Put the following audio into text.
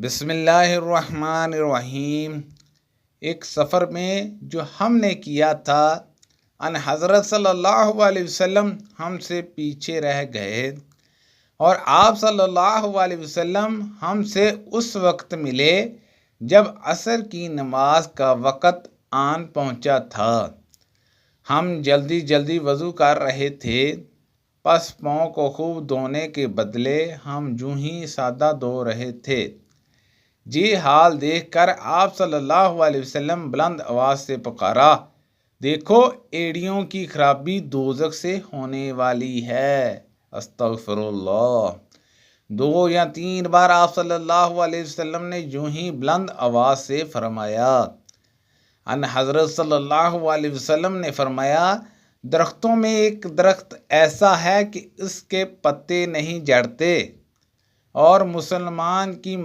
بسم اللہ الرحمن الرحیم۔ ایک سفر میں جو ہم نے کیا تھا، ان حضرت صلی اللہ علیہ وسلم ہم سے پیچھے رہ گئے اور آپ صلی اللہ علیہ وسلم ہم سے اس وقت ملے جب عصر کی نماز کا وقت آن پہنچا تھا۔ ہم جلدی جلدی وضو کر رہے تھے، پس پاؤں کو خوب دھونے کے بدلے ہم یوں ہی سادہ دھو رہے تھے۔ یہ حال دیکھ کر آپ صلی اللہ علیہ وسلم بلند آواز سے پکارا، دیکھو ایڑیوں کی خرابی دوزخ سے ہونے والی ہے۔ استغفر اللہ۔ 2 یا 3 بار آپ صلی اللہ علیہ وسلم نے یوں ہی بلند آواز سے فرمایا۔ ان حضرت صلی اللہ علیہ وسلم نے فرمایا، درختوں میں ایک درخت ایسا ہے کہ اس کے پتے نہیں جھڑتے، اور مسلمان کی